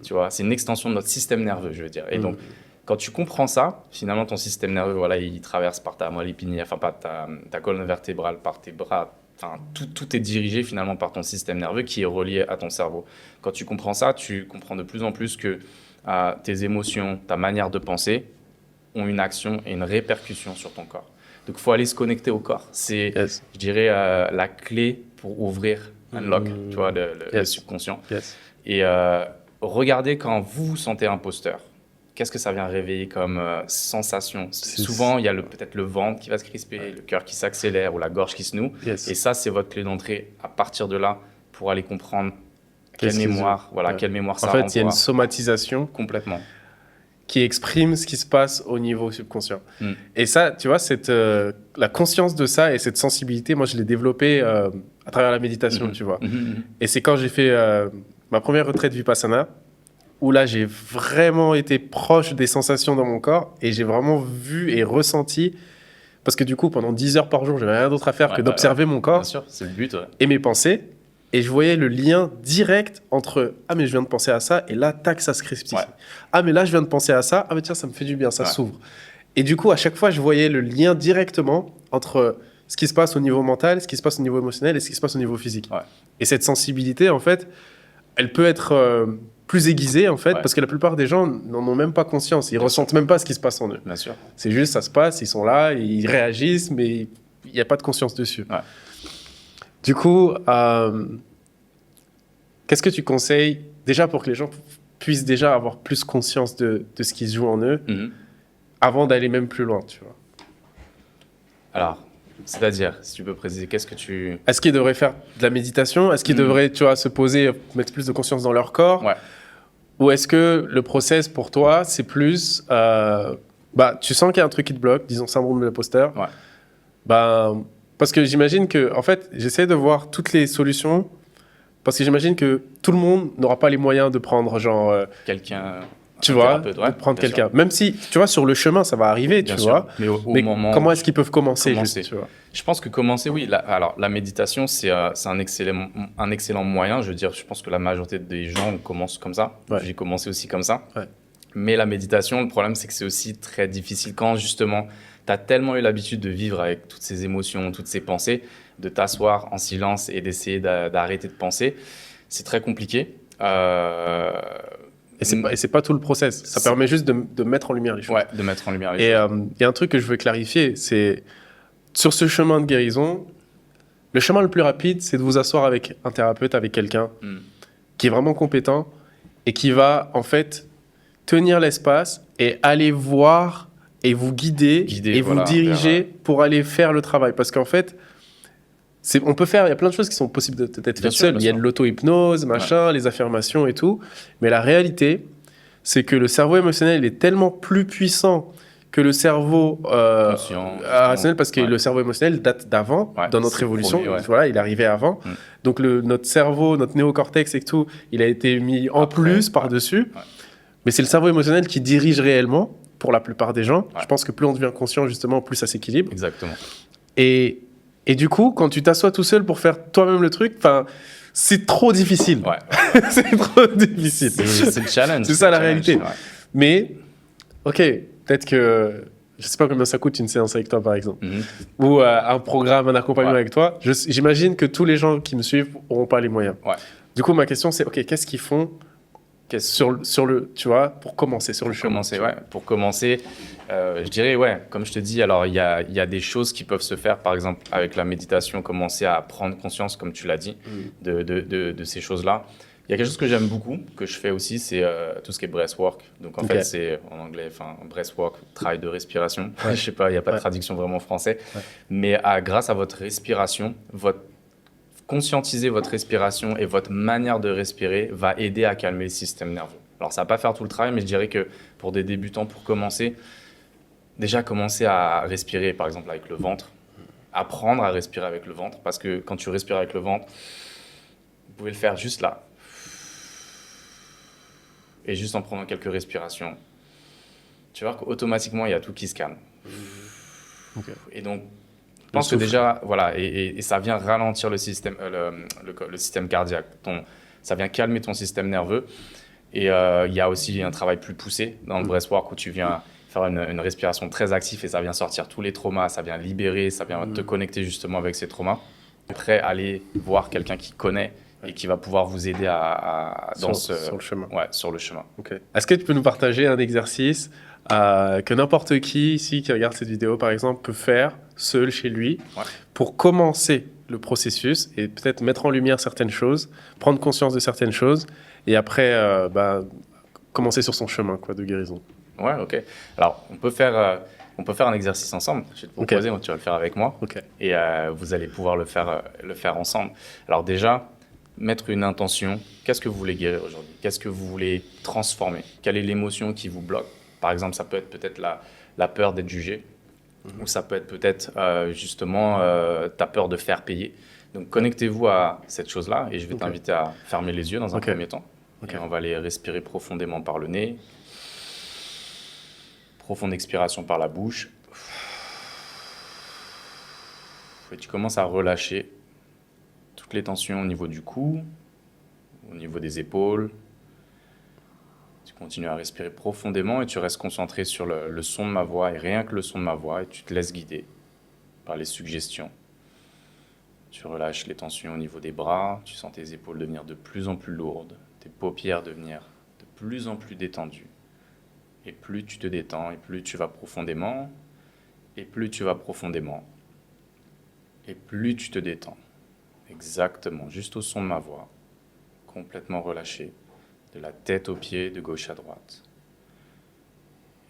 Tu vois, c'est une extension de notre système nerveux, je veux dire. Et donc, quand tu comprends ça, finalement, ton système nerveux, voilà, il traverse par ta moelle épinière, enfin, par ta colonne vertébrale, par tes bras. Enfin, tout est dirigé finalement par ton système nerveux qui est relié à ton cerveau. Quand tu comprends ça, tu comprends de plus en plus que tes émotions, ta manière de penser ont une action et une répercussion sur ton corps. Donc, il faut aller se connecter au corps. C'est, je dirais, la clé pour ouvrir, unlock, tu vois, le subconscient. Et regardez quand vous vous sentez imposteur. Qu'est-ce que ça vient réveiller comme sensation? Souvent, il y a peut-être le ventre qui va se crisper, le cœur qui s'accélère ou la gorge qui se noue. Et ça, c'est votre clé d'entrée à partir de là pour aller comprendre quelle mémoire ça renvoie. En fait, il y a une somatisation. Complètement. Qui exprime ce qui se passe au niveau subconscient. Et ça, tu vois, la conscience de ça et cette sensibilité, moi, je l'ai développée à travers la méditation, tu vois. Et c'est quand j'ai fait ma première retraite Vipassana, où là, j'ai vraiment été proche des sensations dans mon corps et j'ai vraiment vu et ressenti, parce que du coup, pendant 10 heures par jour, j'avais rien d'autre à faire que d'observer mon corps. Bien sûr, c'est le but. Et mes pensées. Et je voyais le lien direct entre « Ah, mais je viens de penser à ça, et là, tac, ça se crispe ici. Ah, mais là, je viens de penser à ça, ah, mais tiens, ça me fait du bien, ça s'ouvre. » Et du coup, à chaque fois, je voyais le lien directement entre ce qui se passe au niveau mental, ce qui se passe au niveau émotionnel et ce qui se passe au niveau physique. Et cette sensibilité, en fait, elle peut être plus aiguisée, en fait, parce que la plupart des gens n'en ont même pas conscience. Ils ressentent même pas ce qui se passe en eux. Bien sûr. C'est juste, ça se passe, ils sont là, ils réagissent, mais il n'y a pas de conscience dessus. Du coup, qu'est-ce que tu conseilles déjà pour que les gens puissent déjà avoir plus conscience de ce qui se joue en eux avant d'aller même plus loin, tu vois? Alors, c'est-à-dire, si tu peux préciser, qu'est-ce que tu... Est-ce qu'ils devraient faire de la méditation? Est-ce qu'ils devraient, tu vois, se poser, mettre plus de conscience dans leur corps? Ou est-ce que le process pour toi, c'est plus... tu sens qu'il y a un truc qui te bloque, disons syndrome de l'imposteur. Parce que j'imagine que, en fait, j'essaie de voir toutes les solutions, parce que j'imagine que tout le monde n'aura pas les moyens de prendre, genre... quelqu'un, tu vois, thérapeute, de prendre quelqu'un. Même si, tu vois, sur le chemin, ça va arriver, Bien tu sûr. vois. Mais au Mais moment comment est-ce qu'ils peuvent commencer, commencer. juste, tu vois? Je pense que commencer, oui. Alors, la méditation, c'est un excellent moyen. Je veux dire, je pense que la majorité des gens commencent comme ça. Ouais. J'ai commencé aussi comme ça. Ouais. Mais la méditation, le problème, c'est que c'est aussi très difficile quand, justement, tu as tellement eu l'habitude de vivre avec toutes ces émotions, toutes ces pensées, de t'asseoir en silence et d'essayer d'arrêter de penser. C'est très compliqué. Et c'est pas tout le process. Ça permet juste de mettre en lumière les choses. Ouais, de mettre en lumière les Et choses. il y a un truc que je veux clarifier, c'est sur ce chemin de guérison, le chemin le plus rapide, c'est de vous asseoir avec un thérapeute, avec quelqu'un qui est vraiment compétent et qui va en fait tenir l'espace et aller voir et vous guider et vous voilà, diriger pour aller faire le travail. Parce qu'en fait, on peut faire, il y a plein de choses qui sont possibles d'être faites seul. Il y a de l'auto-hypnose, machin, les affirmations et tout. Mais la réalité, c'est que le cerveau émotionnel il est tellement plus puissant que le cerveau rationnel, parce que le cerveau émotionnel date d'avant, dans notre évolution. Voilà, il est arrivé avant. Donc notre cerveau, notre néocortex et tout, il a été mis en plus par-dessus. Mais c'est le cerveau émotionnel qui dirige réellement, pour la plupart des gens. Je pense que plus on devient conscient, justement, plus ça s'équilibre. Exactement. Et du coup, quand tu t'assois tout seul pour faire toi-même le truc, c'est trop difficile. C'est trop difficile. C'est le challenge. C'est ça la réalité. Mais, ok, peut-être que... Je sais pas combien ça coûte une séance avec toi, par exemple. Ou un programme, un accompagnement avec toi. J'imagine que tous les gens qui me suivent n'auront pas les moyens. Du coup, ma question, c'est, ok, qu'est-ce qu'ils font sur le, tu vois, pour commencer sur le chemin. Pour commencer, je dirais, comme je te dis, alors il y a des choses qui peuvent se faire, par exemple, avec la méditation, commencer à prendre conscience, comme tu l'as dit, de ces choses-là. Il y a quelque chose que j'aime beaucoup, que je fais aussi, c'est tout ce qui est breathwork. Donc en fait, c'est en anglais, breathwork, travail de respiration. Je sais pas, il n'y a pas de traduction vraiment en français. Mais grâce à votre respiration, conscientiser votre respiration et votre manière de respirer va aider à calmer le système nerveux. Alors, ça ne va pas faire tout le travail, mais je dirais que pour des débutants, pour commencer, déjà commencer à respirer, par exemple, avec le ventre. Apprendre à respirer avec le ventre, parce que quand tu respires avec le ventre, vous pouvez le faire juste là. Et juste en prenant quelques respirations. Tu vois qu'automatiquement, il y a tout qui se calme. Et donc, je pense que déjà, voilà, et ça vient ralentir le système, le système cardiaque. Ça vient calmer ton système nerveux. Et il y a aussi un travail plus poussé dans le breathwork où tu viens faire une respiration très active et ça vient sortir tous les traumas, ça vient libérer, ça vient te connecter justement avec ces traumas. Après, aller voir quelqu'un qui connaît et qui va pouvoir vous aider sur le chemin. Ouais, sur le chemin. Okay. Est-ce que tu peux nous partager un exercice que n'importe qui ici qui regarde cette vidéo, par exemple, peut faire seul chez lui pour commencer le processus et peut-être mettre en lumière certaines choses, prendre conscience de certaines choses et après commencer sur son chemin de guérison? Ouais, ok. Alors, on peut faire un exercice ensemble. Je vais te proposer, tu vas le faire avec moi. Et vous allez pouvoir le faire ensemble. Alors déjà, mettre une intention. Qu'est-ce que vous voulez guérir aujourd'hui? Qu'est-ce que vous voulez transformer? Quelle est l'émotion qui vous bloque? Par exemple, ça peut être peut-être la peur d'être jugé. Ou ça peut être peut-être justement ta peur de faire payer. Donc, connectez-vous à cette chose-là et je vais t'inviter à fermer les yeux dans un premier temps. Et on va aller respirer profondément par le nez. Profonde expiration par la bouche. Et tu commences à relâcher toutes les tensions au niveau du cou, au niveau des épaules. Tu continues à respirer profondément et tu restes concentré sur le son de ma voix et rien que le son de ma voix et tu te laisses guider par les suggestions. Tu relâches les tensions au niveau des bras, tu sens tes épaules devenir de plus en plus lourdes, tes paupières devenir de plus en plus détendues. Et plus tu te détends, et plus tu vas profondément, et plus tu vas profondément, et plus tu te détends. Exactement, juste au son de ma voix, complètement relâché, de la tête aux pieds, de gauche à droite.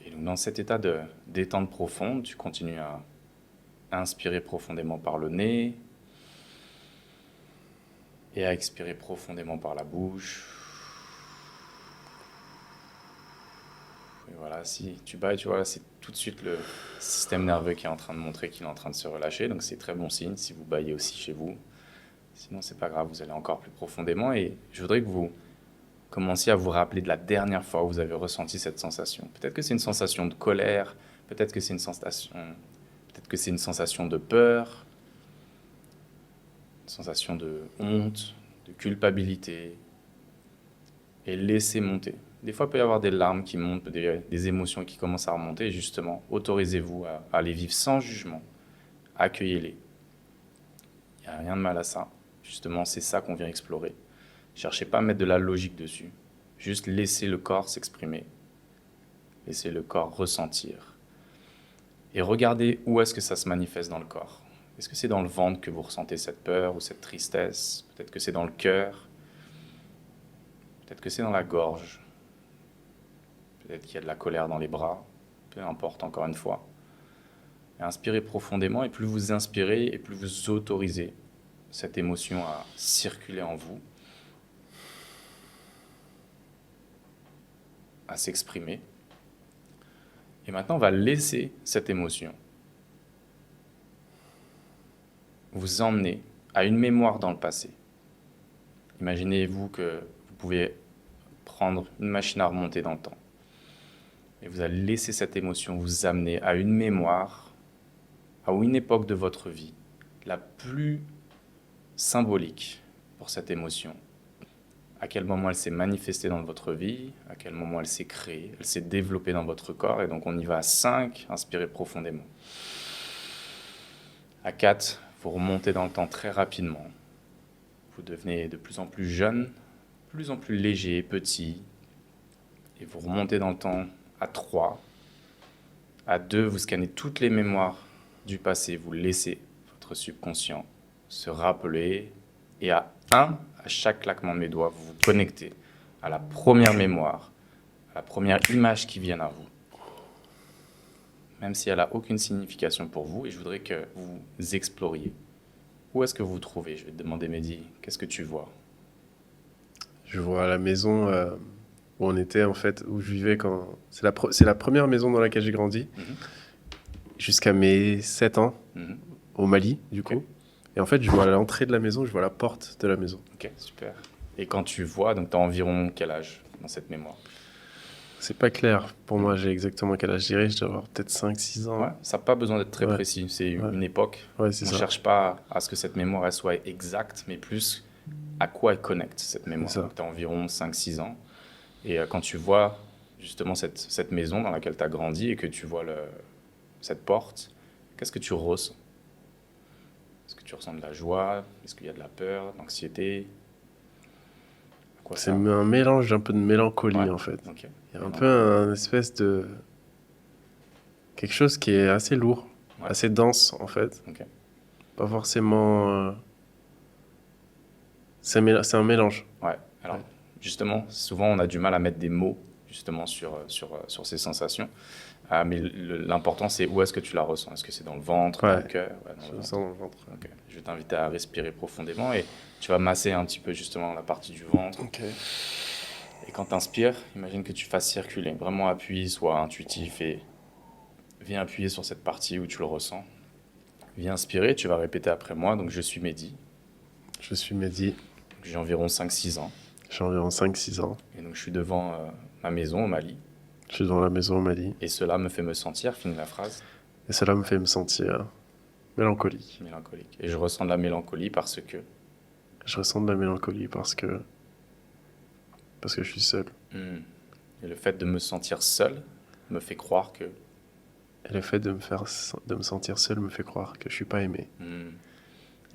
Et donc dans cet état de détente profonde, tu continues à inspirer profondément par le nez, et à expirer profondément par la bouche. Et voilà, si tu bats, tu vois, c'est tout de suite le système nerveux qui est en train de montrer qu'il est en train de se relâcher. Donc c'est très bon signe si vous baillez aussi chez vous. Sinon, c'est pas grave, vous allez encore plus profondément. Et je voudrais que vous commencez à vous rappeler de la dernière fois où vous avez ressenti cette sensation. Peut-être que c'est une sensation de colère, peut-être que c'est une sensation de peur, une sensation de honte, de culpabilité, et laissez monter. Des fois, il peut y avoir des larmes qui montent, des émotions qui commencent à remonter, et justement, autorisez-vous à les vivre sans jugement, accueillez-les. Il n'y a rien de mal à ça. Justement, c'est ça qu'on vient explorer. Cherchez pas à mettre de la logique dessus. Juste laissez le corps s'exprimer. Laissez le corps ressentir. Et regardez où est-ce que ça se manifeste dans le corps. Est-ce que c'est dans le ventre que vous ressentez cette peur ou cette tristesse? Peut-être que c'est dans le cœur. Peut-être que c'est dans la gorge. Peut-être qu'il y a de la colère dans les bras. Peu importe, encore une fois. Et inspirez profondément, et plus vous inspirez, et plus vous autorisez cette émotion à circuler en vous, à s'exprimer. Et maintenant, on va laisser cette émotion vous emmener à une mémoire dans le passé. Imaginez-vous que vous pouvez prendre une machine à remonter dans le temps. Et vous allez laisser cette émotion vous amener à une mémoire, à une époque de votre vie, la plus symbolique pour cette émotion. À quel moment elle s'est manifestée dans votre vie, à quel moment elle s'est créée, elle s'est développée dans votre corps. Et donc on y va à 5, inspirez profondément. À 4, vous remontez dans le temps très rapidement. Vous devenez de plus en plus jeune, de plus en plus léger, petit. Et vous remontez dans le temps à 3. À 2, vous scannez toutes les mémoires du passé. Vous laissez votre subconscient se rappeler. Et à 1, à chaque claquement de mes doigts, vous vous connectez à la première mémoire, à la première image qui vient à vous. Même si elle n'a aucune signification pour vous, et je voudrais que vous exploriez. Où est-ce que vous vous trouvez? Je vais te demander, Mehdi, qu'est-ce que tu vois? Je vois la maison où on était, en fait, où je vivais quand... C'est la première maison dans laquelle j'ai grandi, jusqu'à mes 7 ans, au Mali, du coup. Et en fait, je vois l'entrée de la maison, je vois la porte de la maison. Ok, super. Et quand tu vois, donc tu as environ quel âge dans cette mémoire? C'est pas clair. Pour moi, j'ai exactement quel âge je dirais. Je dois avoir peut-être 5-6 ans. Ouais, ça n'a pas besoin d'être très Ouais. précis. C'est Ouais. une époque. Ouais, On c'est ne ça. cherche pas à ce que cette mémoire elle soit exacte, mais plus à quoi elle connecte cette mémoire. C'est ça. Donc, tu as environ 5-6 ans. Et quand tu vois justement cette maison dans laquelle tu as grandi et que tu vois cette porte, qu'est-ce que tu ressens? Est-ce que tu ressens de la joie? Est-ce qu'il y a de la peur, de l'anxiété? À quoi C'est ça? un mélange un peu de mélancolie, Ouais. en fait. Ok. Il y a un peu un espèce de... quelque chose qui est assez lourd, Ouais. assez dense, en fait. Ok. Pas forcément... C'est un mélange. Ouais. Alors, Ouais. justement, souvent, on a du mal à mettre des mots justement sur ces sensations. Mais l'important, c'est où est-ce que tu la ressens? Est-ce que c'est dans le ventre, dans Ouais. le cœur? Ouais, dans Je le le ventre. sens dans le ventre. Ok. Je vais t'inviter à respirer profondément et tu vas masser un petit peu justement la partie du ventre. Ok. Et quand tu inspires, imagine que tu fasses circuler. Vraiment appuie, sois intuitif et viens appuyer sur cette partie où tu le ressens. Viens inspirer, tu vas répéter après moi. Donc, je suis Mehdi. Je suis Mehdi. J'ai environ 5-6 ans. J'ai environ 5-6 ans. Et donc, je suis devant ma maison au Mali. Je suis dans la maison au Mali. Et cela me fait me sentir, finis la phrase, Et cela me fait me sentir mélancolique. mélancolique. Et je ressens de la mélancolie parce que... Je ressens de la mélancolie parce que je suis seul. Et le fait de me sentir seul me fait croire que... Et le fait de me sentir seul me fait croire que je suis pas aimé.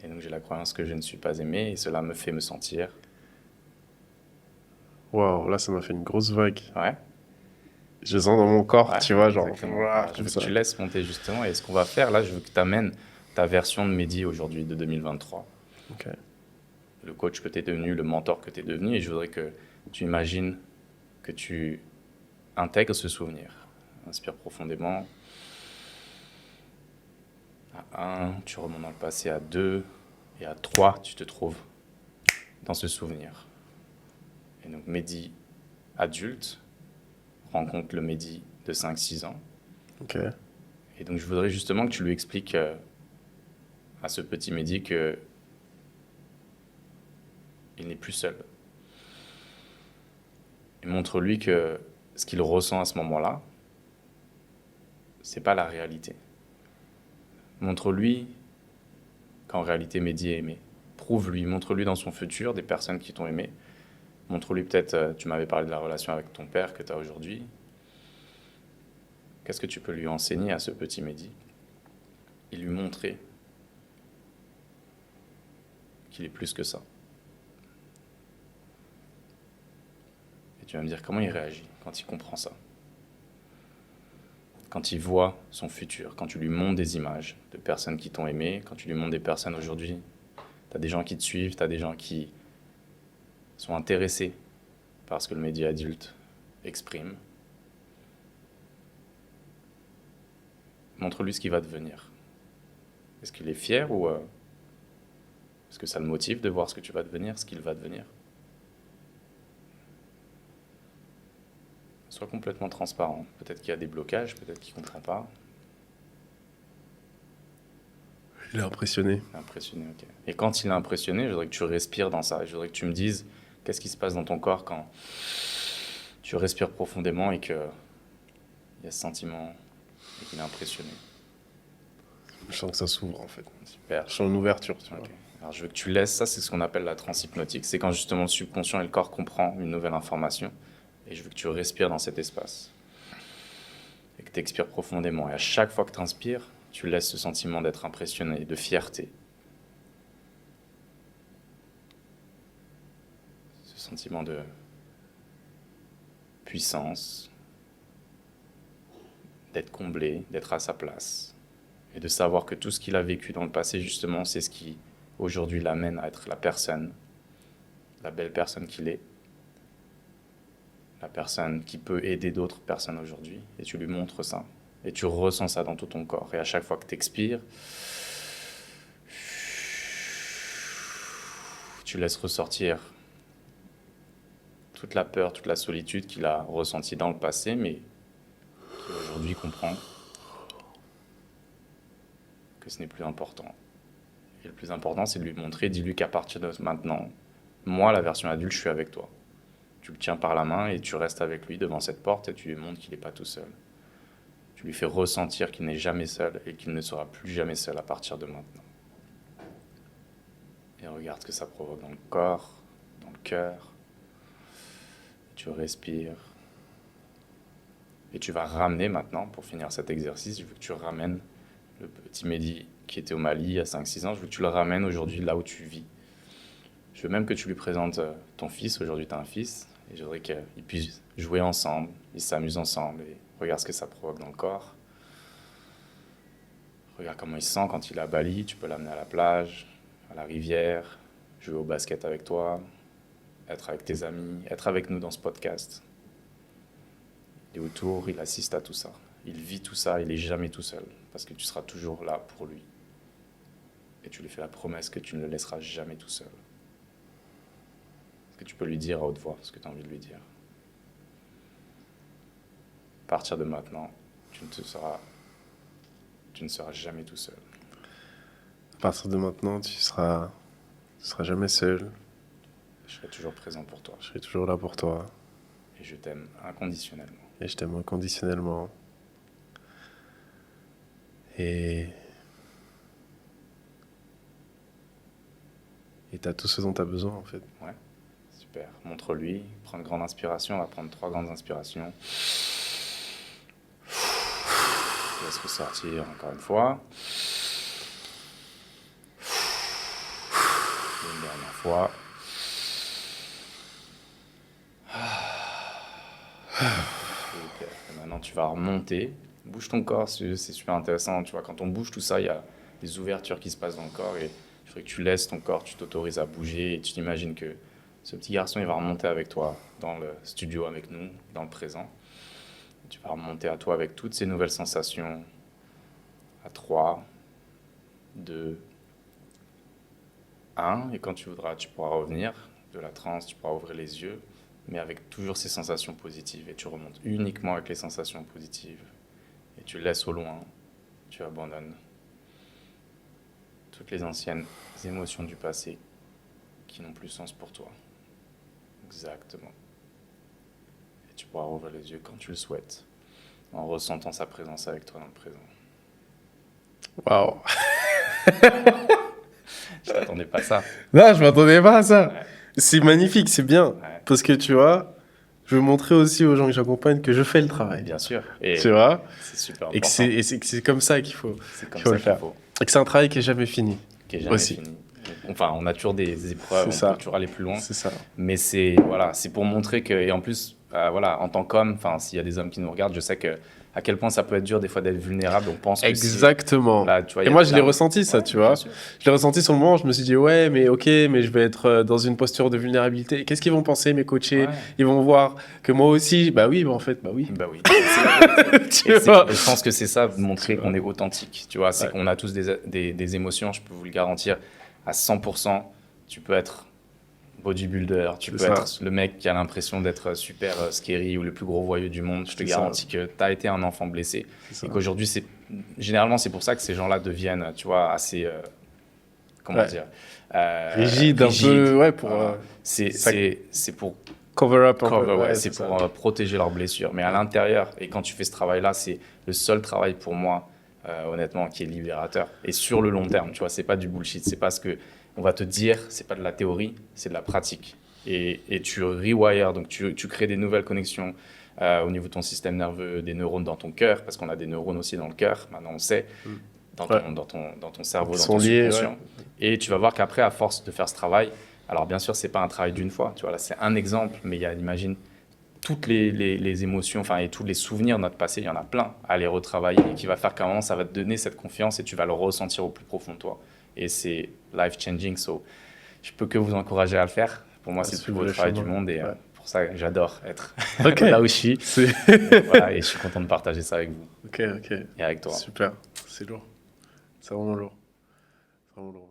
Et donc j'ai la croyance que je ne suis pas aimé et cela me fait me sentir... Waouh, là ça m'a fait une grosse vague. Ouais. Je sens dans mon corps, Ouais, tu vois, genre... exactement. Voilà, Alors, je comme veux ça. que tu laisses monter justement. Et ce qu'on va faire, là, je veux que tu amènes ta version de Mehdi aujourd'hui, de 2023. Ok. Le coach que tu es devenu, le mentor que tu es devenu. Et je voudrais que tu imagines que tu intègres ce souvenir. Inspire profondément. À 1, tu remontes dans le passé. À 2 et à 3, tu te trouves dans ce souvenir. Et donc Mehdi adulte rencontre le Mehdi de 5-6 ans. Ok. Et donc je voudrais justement que tu lui expliques à ce petit Mehdi que il n'est plus seul. Et montre-lui que ce qu'il ressent à ce moment-là, c'est pas la réalité. Montre-lui qu'en réalité, Mehdi est aimé. Prouve-lui, montre-lui dans son futur des personnes qui t'ont aimé. Montre-lui peut-être, tu m'avais parlé de la relation avec ton père que tu as aujourd'hui. Qu'est-ce que tu peux lui enseigner à ce petit Mehdi et lui montrer qu'il est plus que ça. Et tu vas me dire comment il réagit quand il comprend ça. Quand il voit son futur, quand tu lui montres des images de personnes qui t'ont aimé, quand tu lui montres des personnes aujourd'hui, tu as des gens qui te suivent, tu as des gens qui sont intéressés par ce que le média adulte exprime. Montre-lui ce qu'il va devenir. Est-ce qu'il est fier ou est-ce que ça le motive de voir ce que tu vas devenir, ce qu'il va devenir? Sois complètement transparent. Peut-être qu'il y a des blocages, peut-être qu'il ne comprend pas. Il est impressionné. Impressionné, ok. Et quand il est impressionné, je voudrais que tu respires dans ça. Je voudrais que tu me dises qu'est-ce qui se passe dans ton corps quand tu respires profondément et qu'il y a ce sentiment et qu'il est impressionné. Je sens que ça s'ouvre en fait. Super. Je sens une ouverture, tu vois. Ok. Alors je veux que tu laisses ça, c'est ce qu'on appelle la transhypnotique. C'est quand justement le subconscient et le corps comprend une nouvelle information. Et je veux que tu respires dans cet espace. Et que tu expires profondément. Et à chaque fois que tu inspires, tu laisses ce sentiment d'être impressionné, de fierté. Ce sentiment de puissance, d'être comblé, d'être à sa place. Et de savoir que tout ce qu'il a vécu dans le passé, justement, c'est ce qui, aujourd'hui, l'amène à être la personne, la belle personne qu'il est, la personne qui peut aider d'autres personnes aujourd'hui. Et tu lui montres ça. Et tu ressens ça dans tout ton corps. Et à chaque fois que tu expires, tu laisses ressortir toute la peur, toute la solitude qu'il a ressentie dans le passé, mais qui aujourd'hui comprend que ce n'est plus important. Et le plus important, c'est de lui montrer, dis-lui qu'à partir de maintenant, moi, la version adulte, je suis avec toi. Tu le tiens par la main et tu restes avec lui devant cette porte et tu lui montres qu'il n'est pas tout seul. Tu lui fais ressentir qu'il n'est jamais seul et qu'il ne sera plus jamais seul à partir de maintenant. Et regarde ce que ça provoque dans le corps, dans le cœur. Tu respires. Et tu vas ramener maintenant, pour finir cet exercice, je veux que tu ramènes le petit Mehdi qui était au Mali à 5-6 ans, je veux que tu le ramènes aujourd'hui là où tu vis. Je veux même que tu lui présentes ton fils. Aujourd'hui, tu as un fils. Et je voudrais qu'ils puissent jouer ensemble, ils s'amusent ensemble. Et regarde ce que ça provoque dans le corps. Regarde comment il se sent quand il est à Bali. Tu peux l'amener à la plage, à la rivière, jouer au basket avec toi, être avec tes amis, être avec nous dans ce podcast. Il est autour, il assiste à tout ça. Il vit tout ça, il n'est jamais tout seul. Parce que tu seras toujours là pour lui. Et tu lui fais la promesse que tu ne le laisseras jamais tout seul. Est-ce que tu peux lui dire à haute voix ce que tu as envie de lui dire? À partir de maintenant, tu ne seras jamais tout seul. À partir de maintenant, tu seras jamais seul. Je serai toujours présent pour toi. Je serai toujours là pour toi. Et je t'aime inconditionnellement. Et je t'aime inconditionnellement. Et t'as tout ce dont t'as besoin en fait. Ouais, super. Montre-lui, prends une grande inspiration. On va prendre 3 grandes inspirations. Laisse ressortir encore une fois. Une dernière fois. Super. Et maintenant, tu vas remonter. Bouge ton corps, c'est super intéressant. Tu vois, quand on bouge tout ça, il y a des ouvertures qui se passent dans le corps. Et il faudrait que tu laisses ton corps, tu t'autorises à bouger. Et tu t'imagines que ce petit garçon, il va remonter avec toi dans le studio avec nous, dans le présent. Et tu vas remonter à toi avec toutes ces nouvelles sensations. À 3, 2, 1. Et quand tu voudras, tu pourras revenir de la transe, tu pourras ouvrir les yeux, mais avec toujours ces sensations positives. Et tu remontes uniquement avec les sensations positives. Et tu laisses au loin, tu abandonnes toutes les anciennes émotions du passé qui n'ont plus sens pour toi. Exactement. Tu pourras ouvrir les yeux quand tu le souhaites, en ressentant sa présence avec toi dans le présent. Waouh. Je t'attendais pas à ça. Non, je m'attendais pas à ça. Ouais. C'est magnifique, c'est bien. Ouais. Parce que tu vois, je veux montrer aussi aux gens que j'accompagne que je fais le travail. Bien sûr. Et Tu vois, c'est super et que important. c'est comme ça qu'il faut. C'est comme faut ça le qu'il faire. faut. Et que c'est un travail qui est jamais fini. Qui est jamais Aussi. fini. Enfin, on a toujours des épreuves, C'est on ça. peut toujours aller plus loin. C'est ça. Mais c'est pour montrer que, et en plus, voilà, en tant qu'homme, enfin, s'il y a des hommes qui nous regardent, je sais que à quel point ça peut être dur des fois d'être vulnérable. On pense que Exactement. là, tu vois, il Et y a moi, des je l'ai larmes. ressenti, ça, Ouais, tu vois. bien sûr. Je l'ai ressenti sur le moment. Je me suis dit, ouais, mais ok, mais je vais être dans une posture de vulnérabilité. Qu'est-ce qu'ils vont penser, mes coachés? Ouais. Ils vont voir que moi aussi, bah oui, bah en fait, bah oui. Bah oui. Tu Et vois. je pense que c'est ça, de montrer qu'on est authentique. Tu vois, c'est Ouais. qu'on a tous des émotions, je peux vous le garantir, à 100%. Tu peux être bodybuilder, tu peux C'est ça. être le mec qui a l'impression d'être super scary ou le plus gros voyou du monde. Je te C'est garantis que tu as été un enfant blessé. C'est ça. Et qu'aujourd'hui, généralement, c'est pour ça que ces gens-là deviennent, tu vois, assez, comment Ouais. dire, Rigide, un peu, ouais, pour Voilà. C'est pour cover up un cover, peu. ouais, Ouais, c'est ça. pour protéger leurs blessures. Mais à l'intérieur, et quand tu fais ce travail-là, c'est le seul travail pour moi, honnêtement, qui est libérateur. Et sur le long terme, tu vois, c'est pas du bullshit. C'est pas ce que on va te dire, c'est pas de la théorie, c'est de la pratique. Et tu rewires, donc tu crées des nouvelles connexions au niveau de ton système nerveux, des neurones dans ton cœur, parce qu'on a des neurones aussi dans le cœur, maintenant on sait, dans ton cerveau, Ils dans sont ton liés, subconscient. ouais. Et tu vas voir qu'après, à force de faire ce travail, alors bien sûr, c'est pas un travail d'une fois, tu vois, là c'est un exemple, mais il y a, imagine, toutes les émotions, enfin, et tous les souvenirs de notre passé, il y en a plein à les retravailler, et qui va faire qu'à un moment, ça va te donner cette confiance et tu vas le ressentir au plus profond de toi. Et c'est life-changing, so je peux que vous encourager à le faire. Pour moi, c'est le plus beau travail du monde et Ouais. pour ça, j'adore être Ok. là où je suis. C'est- Voilà, et je suis content de partager ça avec vous Ok, ok. et avec toi. Super. C'est lourd. C'est vraiment lourd. C'est vraiment lourd.